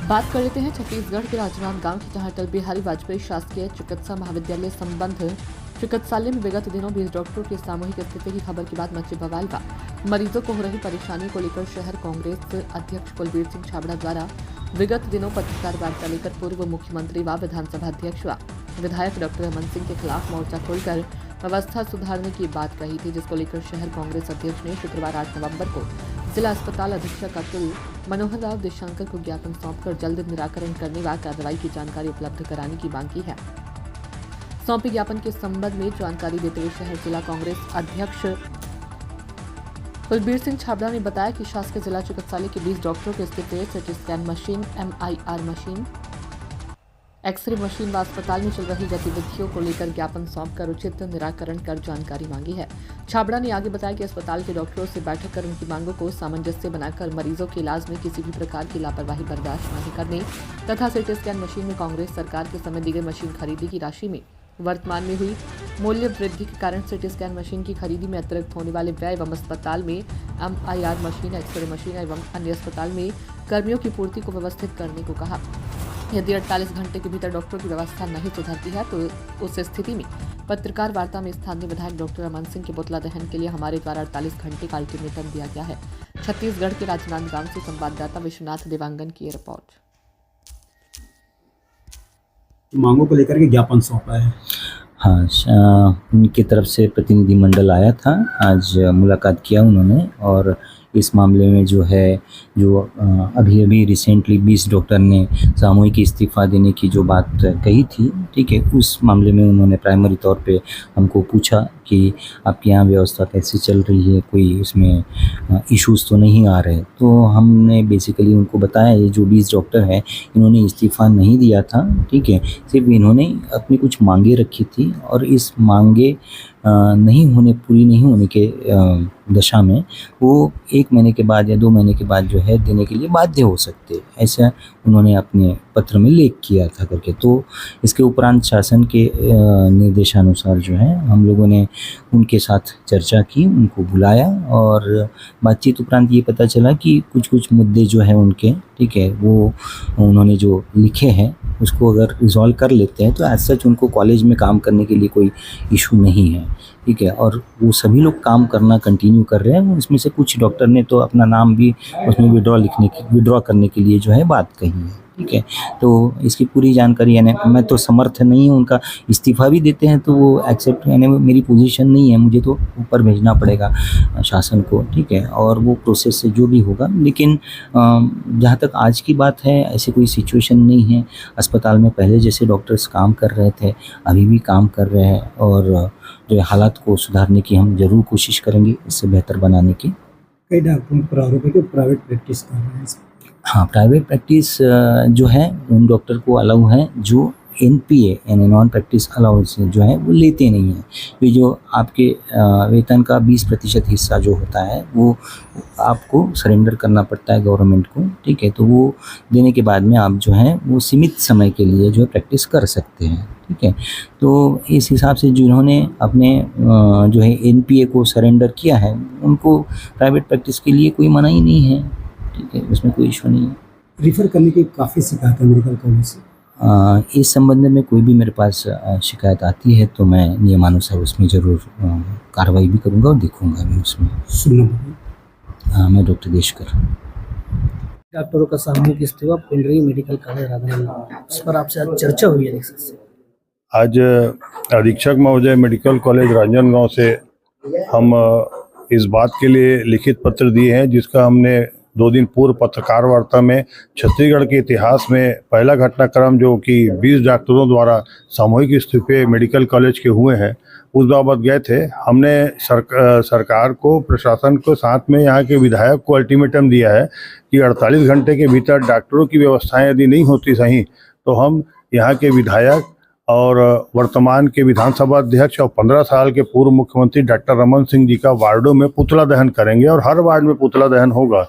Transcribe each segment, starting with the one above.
बात कर लेते हैं छत्तीसगढ़ के राजनांदगांव की, जहां अटल बिहारी वाजपेयी शासकीय चिकित्सा महाविद्यालय संबंध चिकित्सालय में विगत दिनों 20 डॉक्टरों के सामूहिक इस्तीफे की खबर के बाद मचे बवाल व मरीजों को हो रही परेशानी को लेकर शहर कांग्रेस अध्यक्ष कुलबीर सिंह छाबड़ा द्वारा विगत दिनों पत्रकार वार्ता लेकर पूर्व मुख्यमंत्री व विधानसभा अध्यक्ष व विधायक डॉक्टर रमन सिंह के खिलाफ मोर्चा खोलकर व्यवस्था सुधारने की बात कही थी, जिसको लेकर शहर कांग्रेस अध्यक्ष ने शुक्रवार 8 नवंबर को जिला अस्पताल अधीक्षक अतुल मनोहर राव देशंकर को ज्ञापन सौंपकर जल्द निराकरण करने व कार्रवाई की जानकारी उपलब्ध कराने की मांग की है। सौंपे ज्ञापन के संबंध में जानकारी देते हुए शहर जिला कांग्रेस अध्यक्ष कुलबीर सिंह छाबड़ा ने बताया कि शासकीय जिला चिकित्सालय के 20 डॉक्टरों के इस्तीफे, CT scan machine, MRI machine, x ray machine व अस्पताल में चल रही गतिविधियों को लेकर ज्ञापन सौंपकर उचित निराकरण कर जानकारी मांगी है। छाबड़ा ने आगे बताया कि अस्पताल के डॉक्टरों से बैठक कर उनकी मांगों को सामंजस्य बनाकर मरीजों के इलाज में किसी भी प्रकार की लापरवाही बर्दाश्त नहीं करने तथा सिटी स्कैन मशीन में कांग्रेस सरकार के समय दी गई मशीन खरीदी की राशि में वर्तमान में हुई मूल्य वृद्धि के कारण सिटी स्कैन मशीन की खरीदी में अतिरिक्त होने वाले व्यय एवं अस्पताल में MRI मशीन, एक्सरे मशीन एवं अन्य अस्पताल में कर्मियों की पूर्ति को व्यवस्थित करने को कहा। यदि 48 घंटे के भीतर डॉक्टरों की व्यवस्था नहीं सुधरती है तो उस स्थिति में पत्रकार वार्ता में स्थानीय विधायक डॉक्टर रमन सिंह के पुतला दहन के लिए हमारे द्वारा 48 घंटे का अल्टीमेटम दिया गया है। छत्तीसगढ़ के राजनांदगांव से संवाददाता विश्वनाथ देवांगन की रिपोर्ट। मांगों को लेकर के ज्ञापन सौंपा है। हाँ, उनकी तरफ से प्रतिनिधिमंडल आया था, आज मुलाकात किया उन्होंने और इस मामले में जो अभी रिसेंटली 20 डॉक्टर ने सामूहिक इस्तीफा देने की जो बात कही थी, ठीक है, उस मामले में उन्होंने प्राइमरी तौर पे हमको पूछा कि आपके यहाँ व्यवस्था कैसे चल रही है, कोई इसमें इश्यूज़ तो नहीं आ रहे। तो हमने बेसिकली उनको बताया ये जो 20 डॉक्टर हैं इन्होंने इस्तीफ़ा नहीं दिया था, ठीक है, सिर्फ इन्होंने अपनी कुछ मांगे रखी थी और इस मांगे पूरी नहीं होने के दशा में वो 1 महीने के बाद या 2 महीने के बाद जो है देने के लिए बाध्य हो सकते, ऐसा उन्होंने अपने पत्र में लेख किया था करके। तो इसके उपरांत शासन के निर्देशानुसार जो है हम लोगों ने उनके साथ चर्चा की, उनको बुलाया और बातचीत उपरांत ये पता चला कि कुछ मुद्दे जो है उनके, ठीक है, वो उन्होंने जो लिखे हैं उसको अगर रिजॉल्व कर लेते हैं तो एज सच उनको कॉलेज में काम करने के लिए कोई इशू नहीं है, ठीक है, और वो सभी लोग काम करना कंटिन्यू कर रहे हैं। उसमें से कुछ डॉक्टर ने तो अपना नाम भी उसमें विड्रॉ करने के लिए जो है बात कही है, ठीक है। तो इसकी पूरी जानकारी यानी मैं तो समर्थ नहीं हूँ, उनका इस्तीफ़ा भी देते हैं तो वो एक्सेप्ट, यानी मेरी पोजीशन नहीं है, मुझे तो ऊपर भेजना पड़ेगा शासन को, ठीक है, और वो प्रोसेस से जो भी होगा। लेकिन जहाँ तक आज की बात है ऐसी कोई सिचुएशन नहीं है। अस्पताल में पहले जैसे डॉक्टर्स काम कर रहे थे अभी भी काम कर रहे हैं और जो हालात को सुधारने की हम ज़रूर कोशिश करेंगे, इससे बेहतर बनाने की। कई डॉक्टरों पर आरोप है कि प्राइवेट प्रैक्टिस कर रहे हैं। हाँ, प्राइवेट प्रैक्टिस जो है उन डॉक्टर को अलाउ है जो NPA यानी नॉन प्रैक्टिस अलाउंस जो है वो लेते नहीं हैं। ये जो आपके वेतन का 20% हिस्सा जो होता है वो आपको सरेंडर करना पड़ता है गवर्नमेंट को, ठीक है, तो वो देने के बाद में आप जो है वो सीमित समय के लिए जो है प्रैक्टिस कर सकते हैं, ठीक है। तो इस हिसाब से जिन्होंने अपने जो है NPA को सरेंडर किया है उनको प्राइवेट प्रैक्टिस के लिए कोई मना ही नहीं है, ठीक है, उसमें कोई इशू नहीं है। रिफ़र करने की काफ़ी शिकायत है मेडिकल कॉलेज से। इस संबंध में कोई भी मेरे पास शिकायत आती है तो मैं नियमानुसार उसमें ज़रूर कार्रवाई भी करूँगा और देखूँगा भी उसमें। सुनना मैं डॉक्टर देशकर। डॉक्टरों का सामूहिक इस्तीफा पुंडरी मेडिकल कॉलेज राजनांदगांव, इस पर आपसे आज चर्चा हुई है अधीक्षक से। आज अधीक्षक महोदय मेडिकल कॉलेज राजनांदगांव से हम इस बात के लिए लिखित पत्र दिए हैं जिसका हमने 2 दिन पूर्व पत्रकार वार्ता में छत्तीसगढ़ के इतिहास में पहला घटनाक्रम जो कि 20 डॉक्टरों द्वारा सामूहिक इस्तीफे मेडिकल कॉलेज के हुए हैं उस बाबत गए थे। हमने सरकार को, प्रशासन को, साथ में यहाँ के विधायक को अल्टीमेटम दिया है कि 48 घंटे के भीतर डॉक्टरों की व्यवस्थाएं यदि नहीं होती सही तो हम यहाँ के विधायक और वर्तमान के विधानसभा अध्यक्ष और 15 साल के पूर्व मुख्यमंत्री डॉक्टर रमन सिंह जी का वार्डों में पुतला दहन करेंगे और हर वार्ड में पुतला दहन होगा।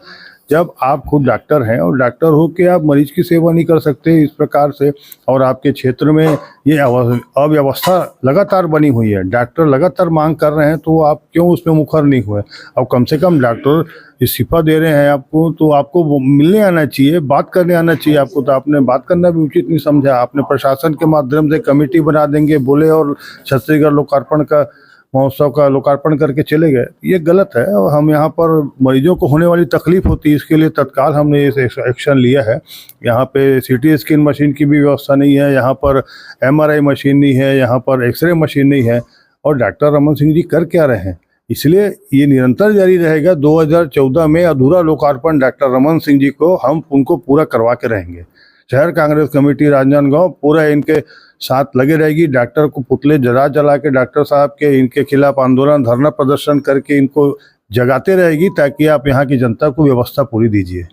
जब आप खुद डॉक्टर हैं और डॉक्टर हो के आप मरीज की सेवा नहीं कर सकते इस प्रकार से, और आपके क्षेत्र में ये अव्यवस्था लगातार बनी हुई है, डॉक्टर लगातार मांग कर रहे हैं, तो आप क्यों उसमें मुखर नहीं हुए? अब कम से कम डॉक्टर इस्तीफा दे रहे हैं आपको, तो आपको मिलने आना चाहिए, बात करने आना चाहिए आपको। तो आपने बात करना भी उचित नहीं समझा। आपने प्रशासन के माध्यम से कमेटी बना देंगे बोले और छत्तीसगढ़ लोकार्पण का महोत्सव का लोकार्पण करके चले गए। ये गलत है, और हम यहाँ पर मरीजों को होने वाली तकलीफ होती है, इसके लिए तत्काल हमने इस एक्शन लिया है। यहाँ पे सीटी स्कैन मशीन की भी व्यवस्था नहीं है, यहाँ पर MRI मशीन नहीं है, यहाँ पर एक्सरे मशीन नहीं है, और डॉक्टर रमन सिंह जी कर क्या रहे हैं? इसलिए ये निरंतर जारी रहेगा। 2014 में अधूरा लोकार्पण डॉक्टर रमन सिंह जी को हम उनको पूरा करवा के रहेंगे। शहर कांग्रेस कमेटी राजनांदगांव पूरा इनके साथ लगे रहेगी। डॉक्टर को पुतले जला के डॉक्टर साहब के इनके खिलाफ आंदोलन धरना प्रदर्शन करके इनको जगाते रहेगी, ताकि आप यहाँ की जनता को व्यवस्था पूरी दीजिए।